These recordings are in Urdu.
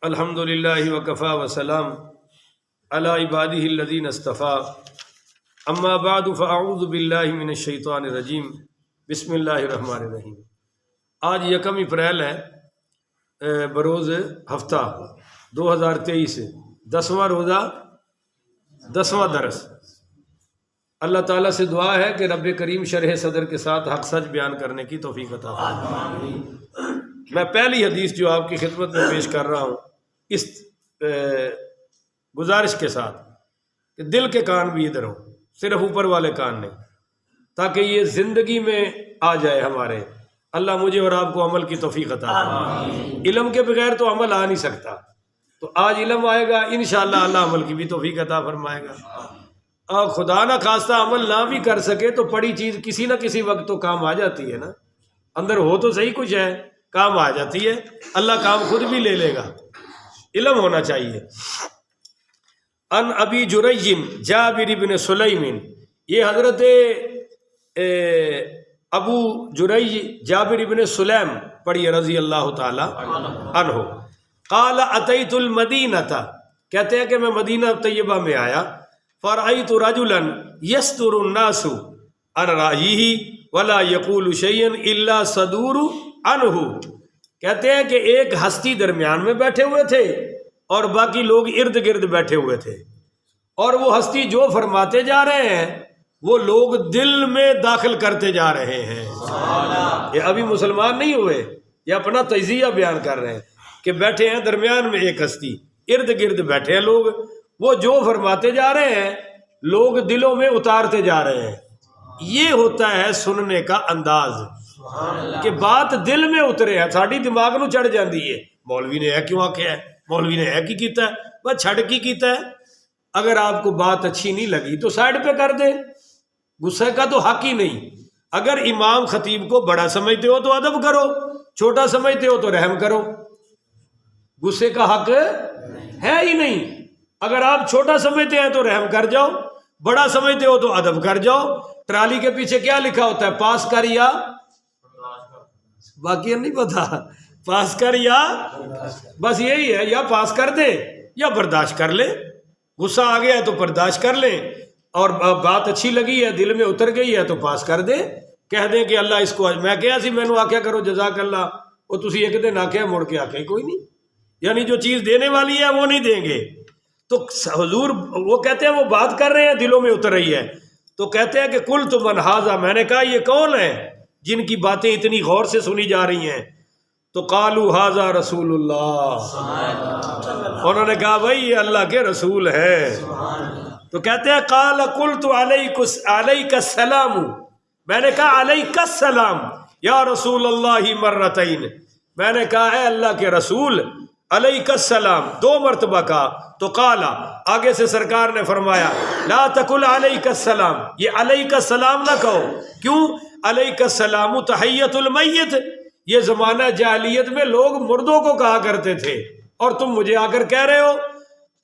الحمد للہ وکفا وسلام علی عبادہ الذین اصطفیٰ اما بعد فاعوذ باللہ من الشیطان الرجیم بسم اللہ الرحمن الرحیم۔ آج یکم اپریل ہے، بروز ہفتہ 2023، 10واں روزہ، 10واں درس۔ اللہ تعالیٰ سے دعا ہے کہ رب کریم شرح صدر کے ساتھ حق سچ بیان کرنے کی توفیق عطا فرمائے۔ میں پہلی حدیث جو آپ کی خدمت میں پیش کر رہا ہوں اس گزارش کے ساتھ کہ دل کے کان بھی ادھر ہو، صرف اوپر والے کان نہیں، تاکہ یہ زندگی میں آ جائے ہمارے۔ اللہ مجھے اور آپ کو عمل کی توفیق عطا فرمائے۔ علم کے بغیر تو عمل آ نہیں سکتا، تو آج علم آئے گا انشاءاللہ اللہ عمل کی بھی توفیق عطا فرمائے گا۔ اور خدا نہ خواستہ عمل نہ بھی کر سکے تو پڑی چیز کسی نہ کسی وقت تو کام آ جاتی ہے نا، اندر ہو تو صحیح کچھ ہے، کام آ جاتی ہے، اللہ کام خود بھی لے لے گا۔ علم ہونا چاہیے۔ ان ابی جریج جابر بن سلیم، یہ حضرت ابو جریج جابر بن سلیم پڑھیے رضی اللہ تعالی عنہ۔ قال اتیت المدینہ، کہتے ہیں کہ میں مدینہ طیبہ میں آیا، فرأیت رجلا یستر الناس عن رأیہ ولا یقول شیئا الا صدور عنہ۔ کہتے ہیں کہ ایک ہستی درمیان میں بیٹھے ہوئے تھے اور باقی لوگ ارد گرد بیٹھے ہوئے تھے، اور وہ ہستی جو فرماتے جا رہے ہیں وہ لوگ دل میں داخل کرتے جا رہے ہیں۔ یہ ابھی مسلمان نہیں ہوئے، یہ اپنا تجزیہ بیان کر رہے ہیں کہ بیٹھے ہیں درمیان میں ایک ہستی، ارد گرد بیٹھے ہیں لوگ، وہ جو فرماتے جا رہے ہیں لوگ دلوں میں اتارتے جا رہے ہیں۔ یہ ہوتا ہے سننے کا انداز کہ بات دل میں اترے ہے، ساڑی دماغ نو چڑھ جاندی ہے، مولوی نے ہے کیوں آکھیا ہے، مولوی نے ہے کی کیتا ہے، وہ چھڑ کی کیتا ہے۔ اگر آپ کو بات اچھی نہیں لگی تو سائڈ پہ کر دے، غصے کا تو حق ہی نہیں۔ اگر امام خطیب کو بڑا سمجھتے ہو تو ادب کرو، چھوٹا سمجھتے ہو تو رحم کرو، غصے کا حق ہے ہی نہیں۔ اگر آپ چھوٹا سمجھتے ہیں تو رحم کر جاؤ، بڑا سمجھتے ہو تو ادب کر جاؤ۔ ٹرالی کے پیچھے کیا لکھا ہوتا ہے؟ پاس کر یا باقی نہیں پتا، پاس کر یا بس یہی ہے، یا پاس کر دے یا برداشت کر لے۔ غصہ آ گیا ہے تو برداشت کر لیں، اور بات اچھی لگی ہے، دل میں اتر گئی ہے تو پاس کر دے، کہہ دیں کہ اللہ اس کو میں کیا سی مینوں آکھیا کرو جزاک اللہ، وہ تسی ایک دن آکھیا مڑ کے آکھے کوئی نہیں، یعنی جو چیز دینے والی ہے وہ نہیں دیں گے۔ تو حضور وہ کہتے ہیں وہ بات کر رہے ہیں دلوں میں اتر رہی ہے، تو کہتے ہیں کہ قلت من ھذا، میں نے کہا یہ کون ہے جن کی باتیں اتنی غور سے سنی جا رہی ہیں؟ تو قالوا ھذا رسول اللہ، انہوں نے کہا بھائی یہ اللہ کے رسول ہیں۔ تو کہتے ہیں قال قلت علیک السلام، میں نے کہا علیک السلام یا رسول اللہ مرتین، میں نے کہا اے اللہ کے رسول علیک السلام، 2 مرتبہ کہا۔ تو قال، آگے سے سرکار نے فرمایا لا تقل علیک السلام، یہ علیک السلام نہ کہو، کیوں؟ علیک السلام تحیۃ المیت، یہ زمانہ جاہلیت میں لوگ مردوں کو کہا کرتے تھے، اور تم مجھے آ کر کہہ رہے ہو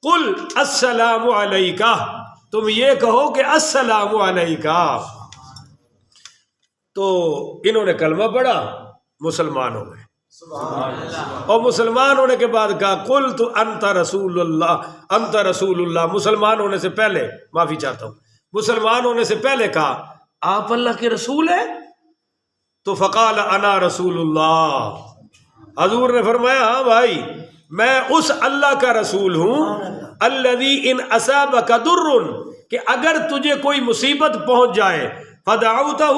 قل السلام علیکہ، تم یہ کہو کہ السلام علیکہ۔ تو انہوں نے کلمہ پڑھا، مسلمان ہو گئے، اور مسلمان ہونے کے بعد کہا قلت انت رسول اللہ، انت رسول اللہ۔ مسلمان ہونے سے پہلے، معافی چاہتا ہوں، مسلمان ہونے سے پہلے کہا آپ اللہ کے رسول ہیں؟ تو فقال انا رسول اللہ، حضور نے فرمایا ہاں بھائی میں اس اللہ کا رسول ہوں الذی ان اصابک در، کہ اگر تجھے کوئی مصیبت پہنچ جائے فدعوتہ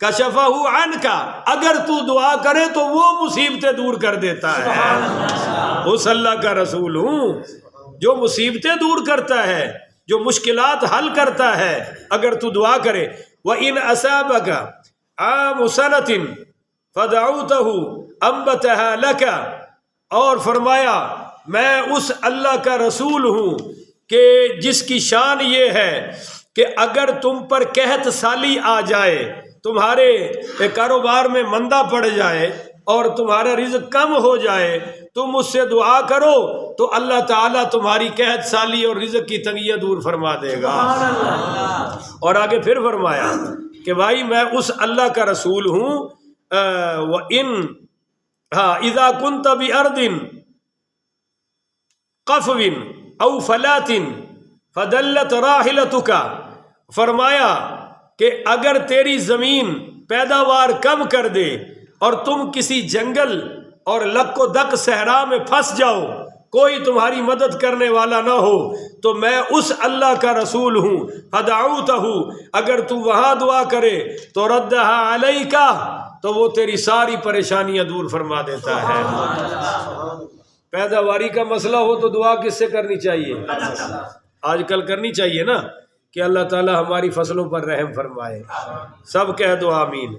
کشفہ عنک، اگر تو دعا کرے تو وہ مصیبتیں دور کر دیتا ہے۔ اس اللہ کا رسول ہوں جو مصیبتیں دور کرتا ہے، جو مشکلات حل کرتا ہے اگر تو دعا کرے۔ وَإِنْ أَصَابَكَ عَامُ سَنَةٍ فَدَعَوْتَهُ أَنبَتَهَا لَكَ، اور فرمایا میں اس اللہ کا رسول ہوں کہ جس کی شان یہ ہے کہ اگر تم پر قحط سالی آ جائے، تمہارے کاروبار میں مندہ پڑ جائے اور تمہارا رزق کم ہو جائے، تم اس سے دعا کرو تو اللہ تعالیٰ تمہاری قحط سالی اور رزق کی تنگیاں دور فرما دے گا۔ اور آگے پھر فرمایا کہ بھائی میں اس اللہ کا رسول ہوں، وَإِن اذا كنت بارض قفو او فلات فدلت راحلتک، فرمایا کہ اگر تیری زمین پیداوار کم کر دے اور تم کسی جنگل اور لک و دک صحرا میں پھنس جاؤ، کوئی تمہاری مدد کرنے والا نہ ہو، تو میں اس اللہ کا رسول ہوں، فدعوتہ، اگر تو وہاں دعا کرے تو ردھا علیکا، تو وہ تیری ساری پریشانیاں دور فرما دیتا ہے۔ پیداواری کا مسئلہ ہو تو دعا کس سے کرنی چاہیے؟ آج کل کرنی چاہیے نا کہ اللہ تعالی ہماری فصلوں پر رحم فرمائے۔ سب کہہ دو آمین۔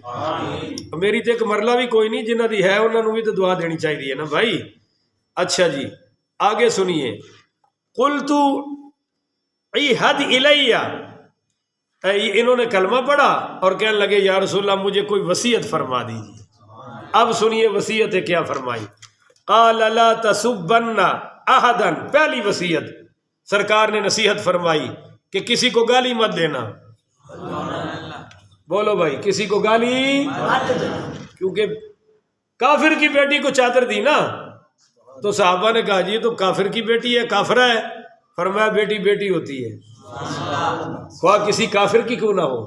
میری تو ایک مرلہ بھی کوئی نہیں، جنہ دی ہے انہوں نے بھی تو دعا دینی چاہیے نا بھائی۔ اچھا جی آگے سنیے، قلت عہد الیہ، انہوں نے کلمہ پڑھا اور کہنے لگے یا رسول اللہ مجھے کوئی وصیت فرما دیجیے۔ اب سنیے وصیت کیا فرمائی، قال لا تسبن احدا، پہلی وصیت سرکار نے نصیحت فرمائی کہ کسی کو گالی مت دینا۔ بولو بھائی، کسی کو گالی، کیونکہ کافر کی بیٹی کو چادر دی نا تو صحابہ نے کہا جی یہ تو کافر کی بیٹی ہے، کافرہ ہے، فرمایا بیٹی بیٹی ہوتی ہے خواہ کسی کافر کی کیوں نہ ہو۔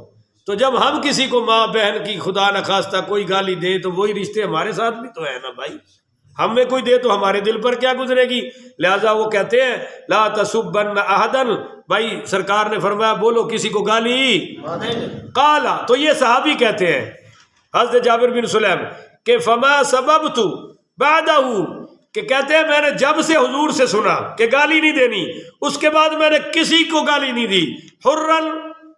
تو جب ہم کسی کو ماں بہن کی خدا نخواستہ کوئی گالی دے تو وہی رشتے ہمارے ساتھ بھی تو ہے نا بھائی، ہم میں کوئی دے تو ہمارے دل پر کیا گزرے گی؟ لہذا وہ کہتے ہیں لا تسبن احدا، بھائی سرکار نے فرمایا بولو کسی کو گالی۔ قالا، تو یہ صحابی کہتے ہیں حضرت جابر بن سلیم کہ فما سببت بعدہ، کہ کہتے ہیں میں نے جب سے حضور سے سنا کہ گالی نہیں دینی، اس کے بعد میں نے کسی کو گالی نہیں دی، حرن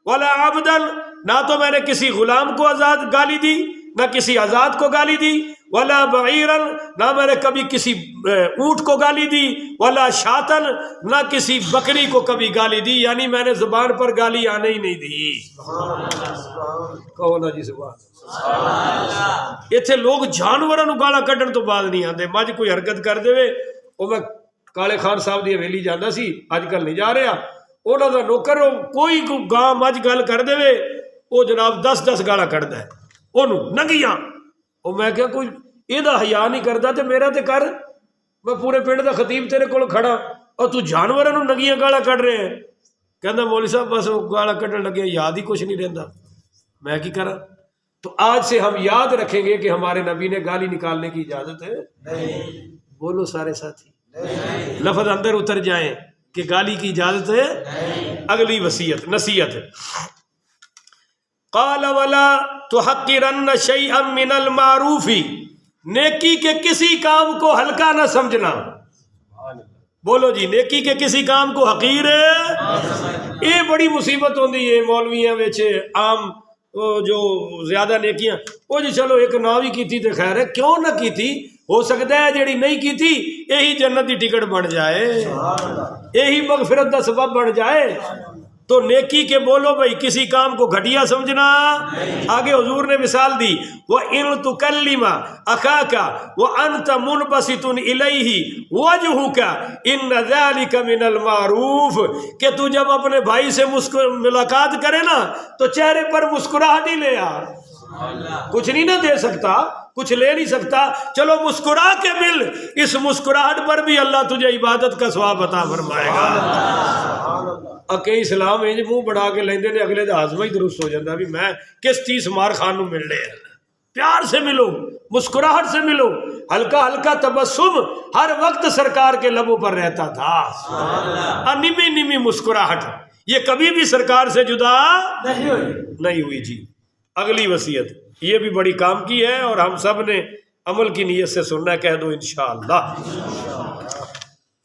ولا عبدن، نہ تو میں نے کسی غلام کو آزاد گالی دی، نہ کسی آزاد کو گالی دی، ولا بعیرن، نہ میں نے کبھی کسی اونٹ کو گالی دی، ولا شاتن، نہ کسی بکری کو کبھی گالی دی، یعنی میں نے زبان پر گالی آنے ہی نہیں دی۔ کہو نا جی سبحان اللہ۔ اتنے لوگ جانوراں نوں گالاں کڈن تو بعد نہیں آندے، مجھ کوئی حرکت کر دے وہ میں کالے خان صاحب دی حویلی جاندا سی، اج کل نہیں جا رہا، انہاں دا نوکر کوئی گاں مجھ گل کر دے وہ جناب 10 گالاں کڈدا ہے اونوں ننگیاں۔ اور میں کہا کوئی یہ حیا نہیں کرتا تے میرا تے کر، میں پورے پنڈ دا خطیب تیرے کول کھڑا اور تو جانوراں نوں ننگیاں گالاں کڈ رہے ہیں۔ کہندا مولوی صاحب بس گالاں کڈن لگے یاد ہی کچھ نہیں رہندا، میں کی کراں؟ تو آج سے ہم یاد رکھیں گے کہ ہمارے نبی نے گالی نکالنے کی اجازت ہے نہیں۔ بولو سارے ساتھی نہیں، لفظ اندر اتر جائیں کہ گالی کی اجازت ہے نہیں۔ اگلی وصیت نصیحت، قال ولا تحقرن شیئا من المعروف، نیکی کے کسی کام کو ہلکا نہ سمجھنا۔ بولو جی، نیکی کے کسی کام کو حقیر ہے، یہ بڑی مصیبت ہوندی ہے مولویاں وچ عام جو زیادہ نیکیاں، وہ جی چلو ایک نہ بھی کیتی تے خیر ہے، کیوں نہ کیتی، ہو سکتا ہے جیڑی نہیں کیتی یہی جنت دی ٹکٹ بن جائے، یہی مغفرت دا سبب بن جائے۔ تو نیکی کے بولو بھائی کسی کام کو گھٹیا سمجھنا۔ آگے حضور نے مثال دی، وَإِن تُكَلِّمَ أَخَاكَ وَأَنْتَ مُنْبَسِطٌ إِلَيْهِ وَجْهُكَ إِنَّ ذَلِكَ مِنَ الْمَعْرُوفِ، کہ تو جب اپنے بھائی سے ملاقات کرے نا تو چہرے پر مسکراہٹ ہی لے آ، کچھ نہیں نہ دے سکتا، کچھ لے نہیں سکتا، چلو مسکرا کے مل، اس مسکراہٹ پر بھی اللہ تجھے عبادت کا ثواب عطا فرمائے گا۔ اکے اسلام انج منہ بڑھا کے لیندے نے، اگلے دا ہاضمہ ہی درست ہو جاتا بھی میں کس چیز مار خان نو مل رہے ہیں۔ پیار سے ملو، مسکراہٹ سے ملو، ہلکا ہلکا تبسم ہر وقت سرکار کے لبوں پر رہتا تھا، نمی نمی مسکراہٹ، یہ کبھی بھی سرکار سے جدا نہیں ہوئی جی۔ اگلی وصیت یہ بھی بڑی کام کی ہے اور ہم سب نے عمل کی نیت سے سننا، کہہ دو انشاءاللہ۔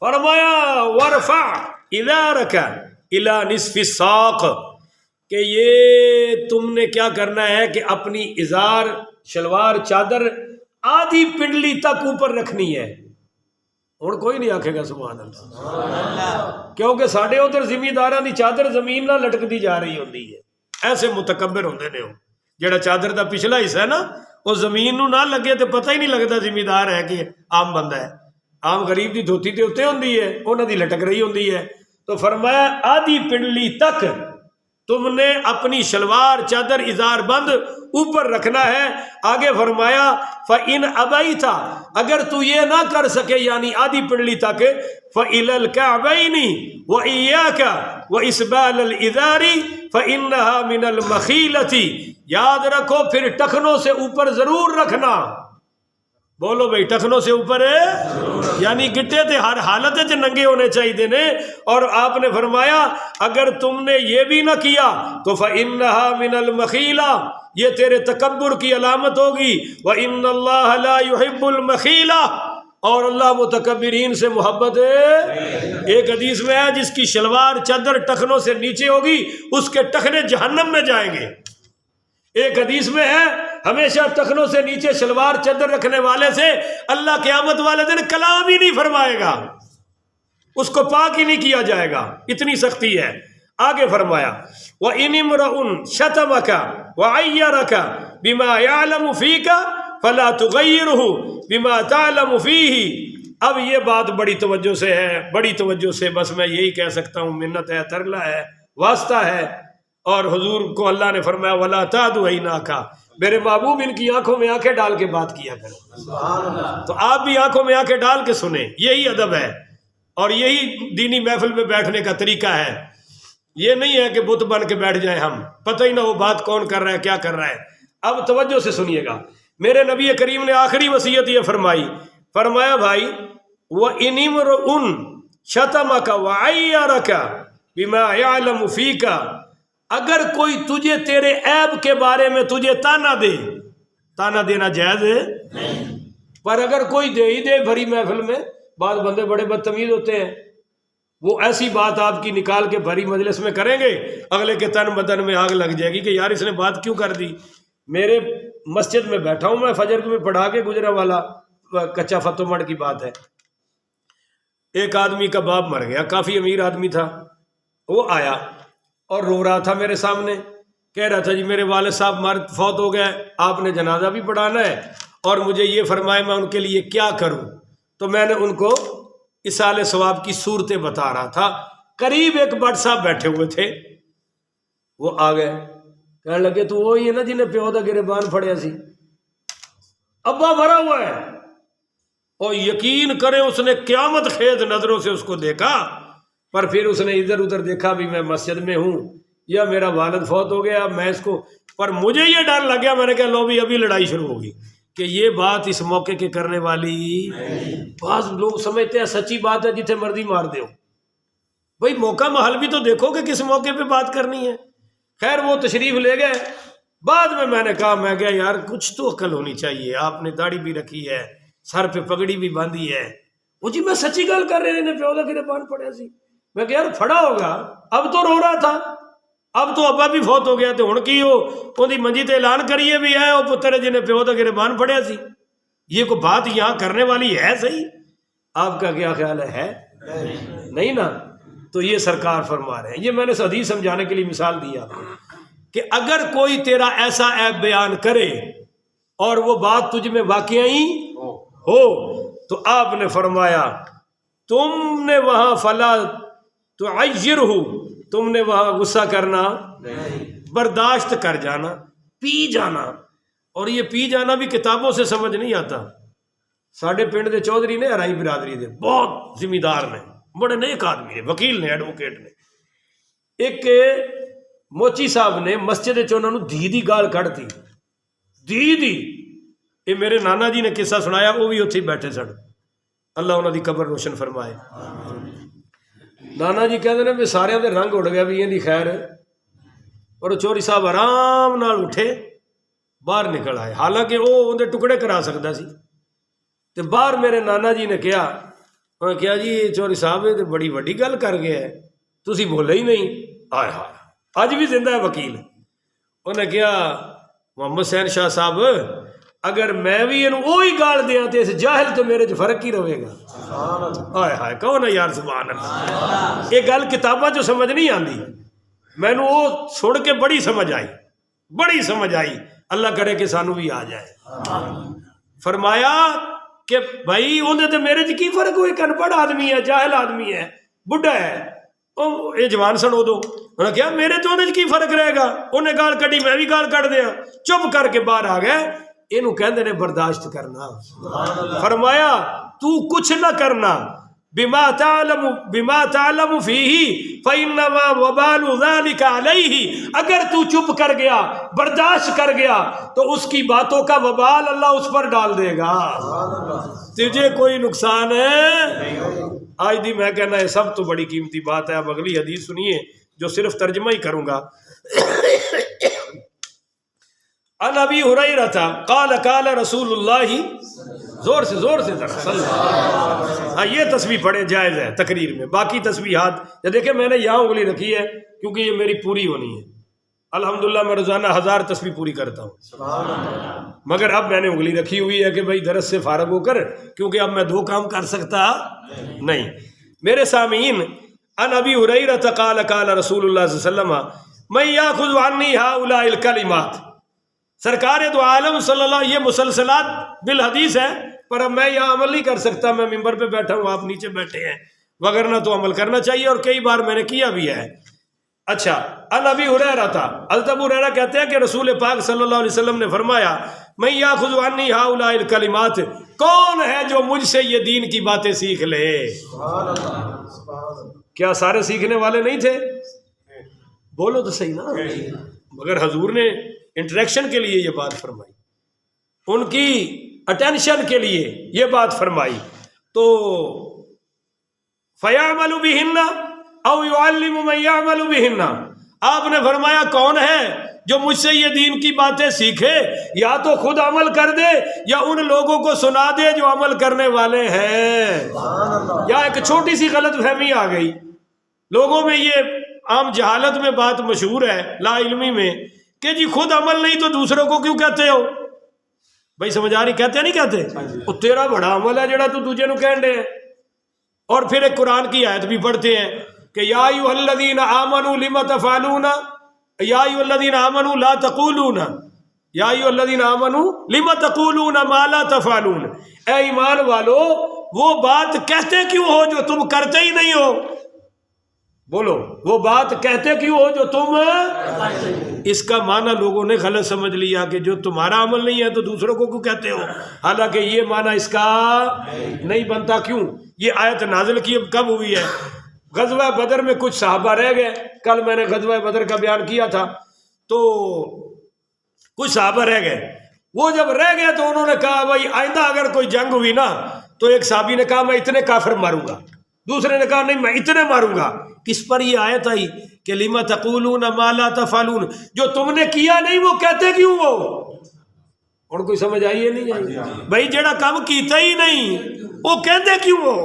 فرمایا ورفع ازارک الی نصف الساق، کہ یہ تم نے کیا کرنا ہے کہ اپنی ازار شلوار چادر آدھی پنڈلی تک اوپر رکھنی ہے۔ اور کوئی نہیں آکھے گا سبحان اللہ، کیونکہ ساڈے ادھر زمینداراں دی چادر زمین نہ لٹکتی جا رہی ہوندی ہے، ایسے متکبر ہوندے نے، وہ جڑا چادر دا پچھلا حصہ ہے نا وہ زمین نو نہ لگے تو پتہ ہی نہیں لگتا زمیندار ہے کہ عام بندہ ہے۔ عام غریب دی دھوتی تے اتنے ہوندی ہے، انہاں دی لٹک رہی ہوندی ہے۔ تو فرمایا آدھی پنڈلی تک تم نے اپنی شلوار چادر ازار بند اوپر رکھنا ہے. آگے فرمایا فَإِنْ أَبَيْتَ اگر تو یہ نہ کر سکے یعنی آدھی پنڈلی تک فَإِلَى الْكَعْبَيْنِ وَإِيَّاكَ وَإِسْبَالَ الْإِذَارِ فَإِنَّهَا مِنَ الْمَخِيلَةِ یاد رکھو پھر ٹخنوں سے اوپر ضرور رکھنا. بولو بھائی ٹخنوں سے اوپر ہے یعنی گٹے تھے ہر حالت سے ننگے ہونے چاہیے نے. اور آپ نے فرمایا اگر تم نے یہ بھی نہ کیا تو فَإِنَّهَا مِنَ الْمَخِيلَةِ یہ تیرے تکبر کی علامت ہوگی. وَإِنَّ اللَّهَ لَا يُحِبُّ الْمَخِيلَةَ اور اللہ متکبرین سے محبت ہے. ایک حدیث میں ہے جس کی شلوار چادر ٹخنوں سے نیچے ہوگی اس کے ٹخنے جہنم میں جائیں گے. ایک حدیث میں ہے ہمیشہ ٹخنوں سے نیچے شلوار چادر رکھنے والے سے اللہ قیامت والے دن کلام ہی نہیں فرمائے گا, اس کو پاک ہی نہیں کیا جائے گا, اتنی سختی ہے. آگے فرمایا وَإِنِ امْرُؤٌ شَتَمَكَ وَعَيَّرَكَ بِمَا يَعْلَمُ فِيكَ فَلَا تُغَيِّرْهُ بِمَا تَعْلَمُ فِيهِ. اب یہ بات بڑی توجہ سے ہے, بڑی توجہ سے, بس میں یہی کہہ سکتا ہوں, منت ہے, ترلا ہے, واسطہ ہے. اور حضور کو اللہ نے فرمایا وَلَا تَعْدُ عَيْنَاكَ میرے محبوب ان کی آنکھوں میں آنکھیں ڈال کے بات کیا کریں. تو آپ بھی آنکھوں میں آنکھیں ڈال کے سنیں, یہی ادب ہے اور یہی دینی محفل میں بیٹھنے کا طریقہ ہے. یہ نہیں ہے کہ بت بن کے بیٹھ جائیں ہم, پتہ ہی نہ وہ بات کون کر رہا ہے کیا کر رہا ہے. اب توجہ سے سنیے گا, میرے نبی کریم نے آخری وصیت یہ فرمائی, فرمایا بھائی وَإِنِ امْرُؤٌ شَتَمَكَ وَعَيَّرَكَ بِمَا يَعْلَمُ فِيكَ اگر کوئی تجھے تیرے عیب کے بارے میں تجھے تانا دے, تانا دینا جائز ہے پر اگر کوئی دے ہی دے بھری محفل میں, بعض بندے بڑے بدتمیز ہوتے ہیں, وہ ایسی بات آپ کی نکال کے بھری مجلس میں کریں گے اگلے کے تن بدن میں آگ لگ جائے گی کہ یار اس نے بات کیوں کر دی. میرے مسجد میں بیٹھا ہوں میں, فجر میں پڑھا کے گزرا والا کچا فتو مڑ کی بات ہے. ایک آدمی کا باپ مر گیا, کافی امیر آدمی تھا, وہ آیا اور رو رہا تھا میرے سامنے, کہہ رہا تھا جی میرے والد صاحب فوت ہو گئے, آپ نے جنازہ بھی پڑھانا ہے اور مجھے یہ فرمائے میں ان کے لیے کیا کروں. تو میں نے ان کو اصال ثواب کی صورتیں بتا رہا تھا. قریب ایک بٹ صاحب بیٹھے ہوئے تھے, وہ آ گئے, کہنے لگے تو وہی ہے نا جنہیں پیو دا گریبان پھڑیا سی, ابا مرا ہوا ہے. اور یقین کریں اس نے قیامت خیز نظروں سے اس کو دیکھا, پر پھر اس نے ادھر ادھر دیکھا بھی میں مسجد میں ہوں یا میرا والد فوت ہو گیا, میں اس کو, پر مجھے یہ ڈر لگ گیا, میں نے کہا لو بھی ابھی لڑائی شروع ہوگی کہ یہ بات اس موقع کے کرنے والی. بعض لوگ سمجھتے ہیں سچی بات ہے جتنے مرضی مار دو, بھائی موقع محل بھی تو دیکھو کہ کس موقع پہ بات کرنی ہے. خیر وہ تشریف لے گئے, بعد میں نے کہا, میں کہا یار کچھ تو عقل ہونی چاہیے, آپ نے داڑھی بھی رکھی ہے, سر پہ پگڑی بھی باندھی ہے. وہ جی میں سچی گل کر رہے ہیں پیو دا گریبان پڑیا سی. میں کہ یار پھڑا ہوگا, اب تو رو رہا تھا, اب تو ابا بھی فوت ہو گیا, تو ہن کی وہ منجی تے اعلان کریے بھی ہے وہ پتر جنہیں پیو دا گریبان پڑیا سی. یہ کوئی بات یہاں کرنے والی ہے صحیح؟ آپ کا کیا خیال ہے نہیں نا. تو یہ سرکار فرما رہے ہیں, یہ میں نے حدیث سمجھانے کے لیے مثال دی آپ کو کہ اگر کوئی تیرا ایسا عیب بیان کرے اور وہ بات تجھ میں واقعی ہو تو آپ نے فرمایا تم نے وہاں فلا تعیرہ, تم نے وہاں غصہ کرنا, برداشت کر جانا, پی جانا. اور یہ پی جانا بھی کتابوں سے سمجھ نہیں آتا. ساڈے پنڈ دے چودھری نے, ہرائی برادری دے, بہت ذمہ دار نے, بڑے نیک آدمی نے, وکیل نے, ایڈوکیٹ نے. ایک موچی صاحب نے مسجد چونوں دھی دی گال کڑتی, دھی دی. یہ میرے نانا جی نے قصہ سنایا, وہ بھی اتھے بیٹھے سن, اللہ انہوں دی قبر روشن فرمائے. نانا جی کہتے ہیں بھی سارے دے رنگ اڑ گیا بھی یہ دی خیر ہے. اور چوری صاحب آرام نال اٹھے باہر نکل آئے, حالانکہ وہ اندر ٹکڑے کرا سکتا سی. تو باہر میرے نانا جی نے کیا, انہوں نے کہا جی چوری صاحب یہ بڑی وڈی گل کر گیا ہے, تسی بولے ہی نہیں. آئے ہائے, اج بھی زندہ ہے وکیل. انہوں نے کہا محمد حسین شاہ صاحب اگر میں بھی یہ وہی گال دیا تو اس جاہل تو میرے چ فرق ہی رہے گا. آئے ہائے, کون ہے یار سبحان اللہ. یہ گل کتاباں جو سمجھ نہیں آتی, میں نے وہ سن کے بڑی سمجھ آئی, بڑی سمجھ آئی. اللہ کرے کہ سانو بھی آ جائے. فرمایا کہ بھائی انہیں تو میرے چ کی فرق ہوئی, کن پڑھ آدمی ہے, جاہل آدمی ہے, بڈھا ہے, یہ جوان سنو دو انہوں نے کیا میرے تو انہیں کی فرق رہے گا, انہیں گال کٹی میں بھی گال کٹ دیا, چپ کر کے باہر آ گئے. انہوں کہندے نے برداشت کرنا. فرمایا تو کچھ نہ کرنا, بما تعلم فیہ فإنما وبال ذلك علیہ, اگر تو چپ کر گیا برداشت کر گیا تو اس کی باتوں کا وبال اللہ اس پر ڈال دے گا, تجھے کوئی نقصان ہے. آج دی میں کہنا ہے سب تو بڑی قیمتی بات ہے. اب اگلی حدیث سنیے جو صرف ترجمہ ہی کروں گا. عن ابی ہریرہ قال قال رسول اللہ, زور سے ذرا صلی اللہ. ہاں یہ تسبیح پڑھیں جائز ہے تقریر میں, باقی تسبیحات یہ دیکھیں میں نے یہاں انگلی رکھی ہے کیونکہ یہ میری پوری ہونی ہے. الحمدللہ میں روزانہ 1000 تسبیح پوری کرتا ہوں, مگر اب میں نے انگلی رکھی ہوئی ہے کہ بھائی درس سے فارغ ہو کر, کیونکہ اب میں 2 کام کر سکتا نہیں. میرے سامعین, ان ابی ہریرہ قال قال رسول اللہ صلی اللہ علیہ وسلم من یاخذ عنی ہؤلاء الکلمات, سرکار دو عالم صلی اللہ, یہ مسلسلات بالحدیث ہے پر اب میں یہاں عمل نہیں کر سکتا, میں ممبر پہ بیٹھا ہوں, آپ نیچے بیٹھے ہیں, وگرنہ تو عمل کرنا چاہیے اور کئی بار میں نے کیا بھی ہے. اچھا, ان ابی ہریرہ تھا, حضرت ابو ہریرہ کہتے ہیں کہ رسول پاک صلی اللہ علیہ وسلم نے فرمایا من یاخذ عنی ہؤلاء الکلمات, کون ہے جو مجھ سے یہ دین کی باتیں سیکھ لے. کیا سارے سیکھنے والے نہیں تھے؟ بولو تو صحیح نا. مگر حضور نے انٹریکشن کے لیے یہ بات فرمائی, ان کی اٹینشن کے لیے یہ بات فرمائی. تو فَيَعْمَلُ بِهِنَّ او يعلم من يعمل بهن, آپ نے فرمایا کون ہے جو مجھ سے یہ دین کی باتیں سیکھے, یا تو خود عمل کر دے یا ان لوگوں کو سنا دے جو عمل کرنے والے ہیں. یا ایک چھوٹی سی غلط فہمی آ گئی لوگوں میں, یہ عام جہالت میں بات مشہور ہے لا علمی میں, کہ جی خود عمل نہیں تو دوسروں کو کیوں کہتے ہو. بھائی سمجھ آ رہی, کہتے نہیں کہتے, وہ تیرا بڑا عمل ہے جڑا تو دوجے نو کہن دے. اور پھر ایک قرآن کی آیت بھی پڑھتے ہیں کہ یا ایھا الذین آمنوا لم تفعلون, یا ایھا الذین آمنوا لا تقولون, یا ایھا الذین آمنوا لم تقولون ما لا تفعلون, اے ایمان والو وہ بات کہتے کیوں ہو جو تم کرتے ہی نہیں ہو. بولو, وہ بات کہتے کیوں ہو جو تم. اس کا معنی لوگوں نے غلط سمجھ لیا کہ جو تمہارا عمل نہیں ہے تو دوسروں کو کیوں کہتے ہو, حالانکہ یہ معنی اس کا نہیں بنتا. کیوں؟ یہ آیت نازل کی کب ہوئی ہے؟ غزوہ بدر میں کچھ صحابہ رہ گئے. کل میں نے غزوہ بدر کا بیان کیا تھا, تو کچھ صحابہ رہ گئے. وہ جب رہ گئے تو انہوں نے کہا بھائی آئندہ اگر کوئی جنگ ہوئی نا, تو ایک صحابی نے کہا میں اتنے کافر ماروں گا, دوسرے نے کہا نہیں میں اتنے ماروں گا. کس پر یہ آیت آئی کہ لما تقولون ما لا تفعلون, جو تم نے کیا نہیں وہ کہتے کیوں ہو. اور کوئی سمجھ آئی ہے نہیں آئی؟ بھائی جڑا کام کیتا ہی نہیں وہ کہتے کیوں ہو.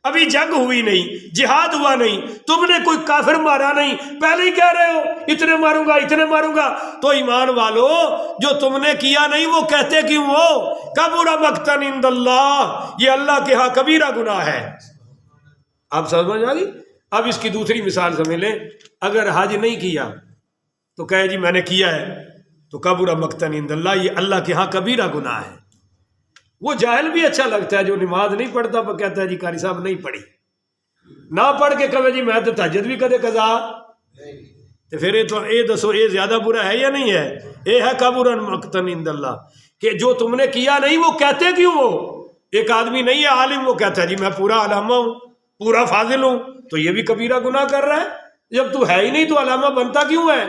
ابھی جنگ ہوئی نہیں, جہاد ہوا نہیں, تم نے کوئی کافر مارا نہیں, پہلے ہی کہہ رہے ہو اتنے ماروں گا اتنے ماروں گا. تو ایمان والو جو تم نے کیا نہیں وہ کہتے کیوں ہو. کبر مقتا عند اللہ, یہ اللہ کے ہاں کبیرہ گناہ ہے. آپ سمجھ آ گئی؟ اب اس کی دوسری مثال سمجھ لیں, اگر حج نہیں کیا تو کہے جی میں نے کیا ہے, تو کبر مقتا عند اللہ, یہ اللہ کے ہاں کبیرہ گناہ ہے. وہ جاہل بھی اچھا لگتا ہے جو نماز نہیں پڑھتا پر کہتا ہے جی قاری صاحب نہیں پڑھی, نہ پڑھ کے کہے جی میں تو تہجد بھی کدے قضا, تو پھر یہ دسو یہ زیادہ برا ہے یا نہیں ہے؟ یہ ہے کبر مقتا عند اللہ, کہ جو تم نے کیا نہیں وہ کہتے کیوں ہو. ایک آدمی نہیں ہے عالم, وہ کہتا ہے جی میں پورا علامہ ہوں, پورا فاضل ہوں, تو یہ بھی کبیرہ گناہ کر رہا ہے. جب تو ہے ہی نہیں تو علامہ بنتا کیوں ہے؟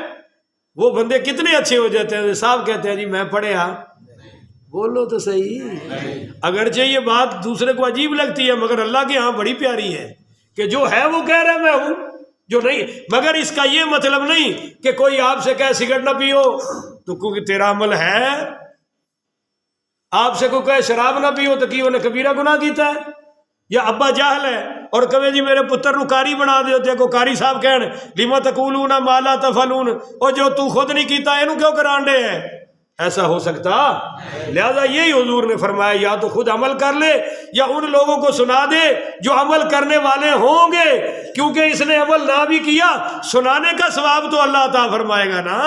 وہ بندے کتنے اچھے ہو جاتے ہیں, صاحب کہتے ہیں جی میں پڑھیا. بولو تو صحیح. اگرچہ یہ بات دوسرے کو عجیب لگتی ہے مگر اللہ کے ہاں بڑی پیاری ہے کہ جو ہے وہ کہہ رہا ہے میں ہوں, جو نہیں. مگر اس کا یہ مطلب نہیں کہ کوئی آپ سے کہے سگریٹ نہ پیو تو کیونکہ تیرا عمل ہے, آپ سے کوئی کہے شراب نہ پیو تو کی انہیں کبیرہ گناہ کیتا ہے. یا ابا جاہل ہے اور کہے جی میرے پتر نو کاری بنا دیتے, کو کاری صاحب کہن لما تقولون ما لا تفعلون, اور جو تو خود نہیں کیتا اینو کیوں کران دے ہے. ایسا ہو سکتا؟ لہذا یہی حضور نے فرمایا یا تو خود عمل کر لے یا ان لوگوں کو سنا دے جو عمل کرنے والے ہوں گے, کیونکہ اس نے عمل نہ بھی کیا سنانے کا ثواب تو اللہ عطا فرمائے گا نا.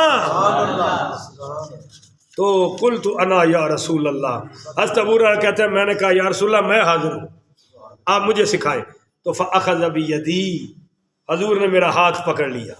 تو قلت انا یا رسول اللہ, حضرت ابو ہریرہ کہتے ہیں میں نے کہا یا رسول اللہ میں حاضر ہوں, آپ مجھے سکھائیں. تو فاخذ بیدی, حضور نے میرا ہاتھ پکڑ لیا.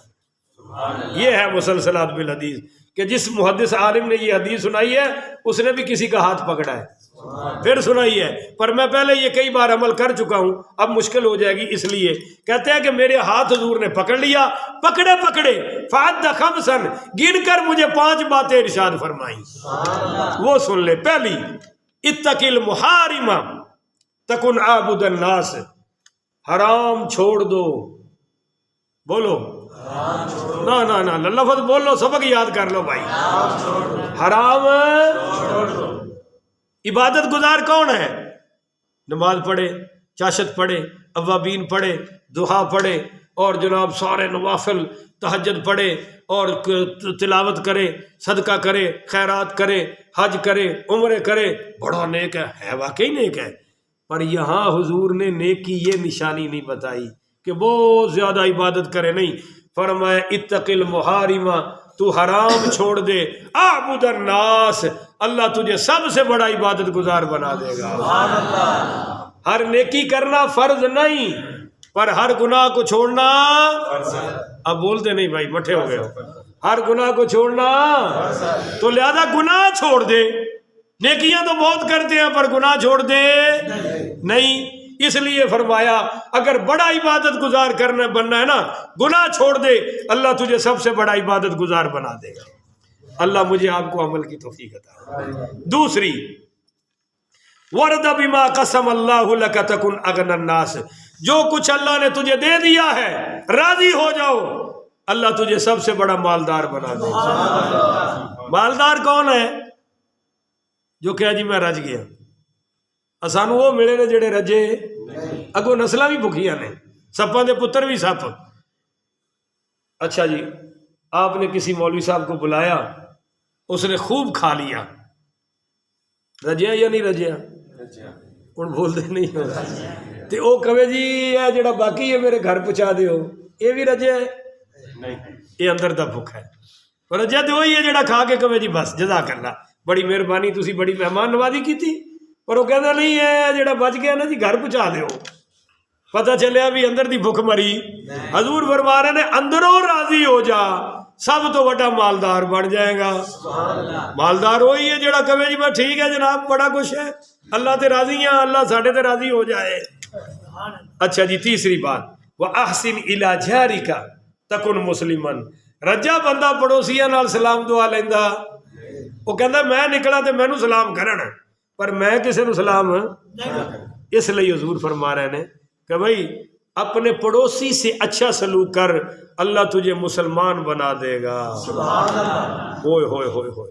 یہ ہے مسلسلات بالحدیث کہ جس محدث عالم نے یہ حدیث سنائی ہے اس نے بھی کسی کا ہاتھ پکڑا ہے پھر سنائی ہے. پر میں پہلے یہ کئی بار عمل کر چکا ہوں, اب مشکل ہو جائے گی, اس لیے کہتے ہیں کہ میرے ہاتھ حضور نے پکڑ لیا, پکڑے فعد خمسن, گن کر مجھے 5 باتیں ارشاد فرمائیں. وہ سن لے. پہلی, اتق المحارم تکن عابد الناس, حرام چھوڑ دو. بولو نہ لفظ بول لو, سبق یاد کر لو بھائی. حرام عبادت گزار کون ہے؟ نماز پڑھے, چاشت پڑھے, اوابین پڑھے, دعا پڑھے, اور جناب سارے نوافل, تہجد پڑھے, اور تلاوت کرے, صدقہ کرے, خیرات کرے, حج کرے, عمرے کرے. بڑا نیک ہے واقعی نیک ہے. پر یہاں حضور نے نیک کی یہ نشانی نہیں بتائی کہ بہت زیادہ عبادت کرے, نہیں. فرمایا اتق المحارم, تو حرام چھوڑ دے. اعبد الناس, اللہ تجھے سب سے بڑا عبادت گزار بنا دے گا. ہر نیکی کرنا فرض نہیں, پر ہر گناہ کو چھوڑنا. اب بولتے نہیں بھائی, مٹھے ہو گئے. ہر گناہ کو چھوڑنا, تو لہذا گناہ چھوڑ دے. نیکیاں تو بہت کرتے ہیں پر گناہ چھوڑ دے نہیں. اس لیے فرمایا اگر بڑا عبادت گزار بننا ہے نا, گناہ چھوڑ دے, اللہ تجھے سب سے بڑا عبادت گزار بنا دے گا. اللہ مجھے آپ کو عمل کی توفیق عطا. دوسری, ورد بما قسم اللہ لک تکن اغنی الناس, جو کچھ اللہ نے تجھے دے دیا ہے راضی ہو جاؤ, اللہ تجھے سب سے بڑا مالدار بنا دے گا. مالدار کون ہے؟ جو کہ جی میں رج گیا. سانو وہ ملے نے جڑے رجے, اگوں نسلاں بھی بھکھیاں نے, سپاں دے پتر بھی سپ. اچھا جی, آپ نے کسی مولوی صاحب کو بلایا, اس نے خوب کھا لیا, رجیا یا نہیں رجیا؟ ہن بولتے نہیں ہو. تے او کہے جی اے جڑا باقی ہے میرے گھر پہنچا دیو, اے بھی رجیا ہے نہیں, اے اندر دا بھوک ہے. رجیا تے وہی ہے جڑا کھا کے کہے جی بس جزاک اللہ, بڑی مہربانی, تسی بڑی مہمان نوازی کیتی. پر وہ کہتا نہیں ہے جڑا بچ گیا نا جی گھر پہنچا دیو. پتہ چلیا بھی اندر دی بھوک مری. حضور فرما رہے نے اندروں راضی ہو جا, سب تو بڑا مالدار بن جائے گا. مالدار وہی ہے جڑا کہے جی میں ٹھیک ہے جناب بڑا کچھ ہے, اللہ تے راضی ہیں, اللہ ساڈے تے راضی ہو جائے. اچھا جی, تیسری بات, وَأَحْسِنْ إِلَىٰ جَارِكَ تَكُنْ مُسْلِمًا, رجا بندہ پڑوسیاں نال سلام دعا لیندا. وہ کہندا میں نکلا تے مینوں سلام کرن, پر میں کسی نو سلام. اس لیے حضور فرما رہے ہیں کہ بھائی اپنے پڑوسی سے اچھا سلوک کر, اللہ تجھے مسلمان بنا دے گا. ہوئے ہوئے ہوئے ہوئے,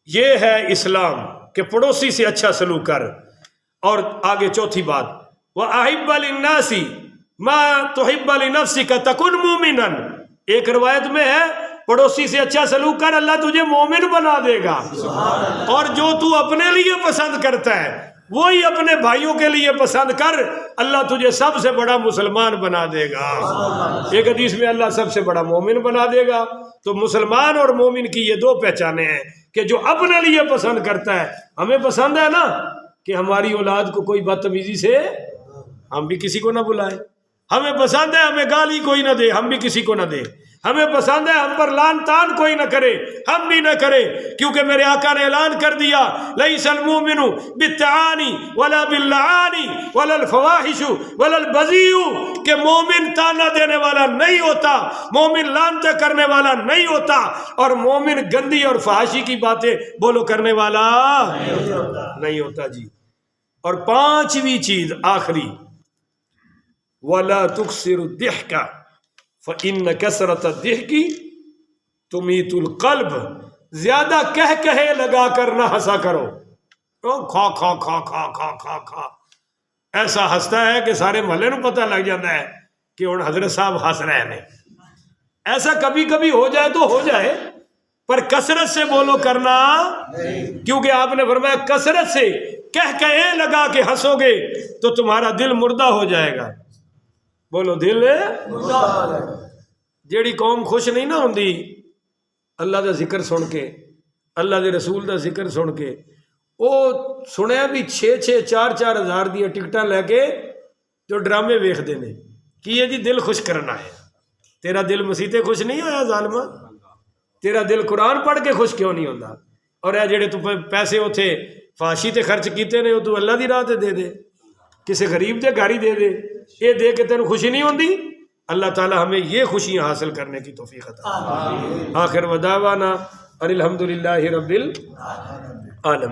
یہ ہے اسلام کہ پڑوسی سے اچھا سلوک کر. اور آگے چوتھی بات, وَأَحِبَّ لِلنَّاسِ مَا تُحِبَّ لِنَفْسِكَ تَكُنْ مُؤْمِنًا. ایک روایت میں ہے پڑوسی سے اچھا سلوک کر, اللہ تجھے مومن بنا دے گا. اور جو تو اپنے لیے پسند کرتا ہے وہی اپنے بھائیوں کے لیے پسند کر, اللہ تجھے سب سے بڑا مسلمان بنا دے گا. ایک حدیث میں اللہ سب سے بڑا مومن بنا دے گا. تو مسلمان اور مومن کی یہ 2 پہچانیں ہیں کہ جو اپنے لیے پسند کرتا ہے. ہمیں پسند ہے نا کہ ہماری اولاد کو کوئی بدتمیزی سے ہم بھی کسی کو نہ بلائیں. ہمیں پسند ہے ہمیں گالی کوئی نہ دے, ہم بھی کسی کو نہ دیں. ہمیں پسند ہے ہم پر لان تان کوئی نہ کرے, ہم بھی نہ کرے, کیونکہ میرے آقا نے اعلان کر دیا لیس المؤمن بالتعانی ولا باللعانی ولا الفواحش ولا البذیء, کہ مومن تانا دینے والا نہیں ہوتا, مومن لانتے کرنے والا نہیں ہوتا, اور مومن گندی اور فحاشی کی باتیں بولو کرنے والا نہیں ہوتا جی. اور 5ویں چیز آخری, ولا تکثر الضحک فإن کثرت الضحک تمیت القلب. زیادہ کہے لگا کر نہ ہنسا کرو. کھا کھا کھا کھا کھا کھا کھا ایسا ہنستا ہے کہ سارے محلے نو پتہ لگ جاتا ہے کہ ہن حضرت صاحب ہنس رہے ہیں. ایسا کبھی کبھی ہو جائے تو ہو جائے, پر کثرت سے بولو کرنا, کیونکہ آپ نے فرمایا کثرت سے کہے لگا کے ہنسو گے تو تمہارا دل مردہ ہو جائے گا. بولو دل جیڑی قوم خوش نہیں نہ ہوندی اللہ دا ذکر سن کے, اللہ دے رسول دا ذکر سن کے, وہ سنیا بھی 6-6 4-4 ہزار دیا ٹکٹاں لے کے جو ڈرامے ویکھدے نے, کہ یہ جی دل خوش کرنا ہے. تیرا دل مسیتے خوش نہیں ہویا ظالمہ؟ تیرا دل قرآن پڑھ کے خوش کیوں نہیں ہوتا؟ اور اے جڑے تو پیسے اتھے فاشی تے خرچ کیتے نے وہ تو اللہ دی راہ تے دے دے، کسی غریب دے گھر ہی دے دے، یہ دے کے تینوں خوشی نہیں ہوندی؟ اللہ تعالی ہمیں یہ خوشیاں حاصل کرنے کی توفیق عطا. آخر ودعوانا ان الحمدللہ رب العالمین.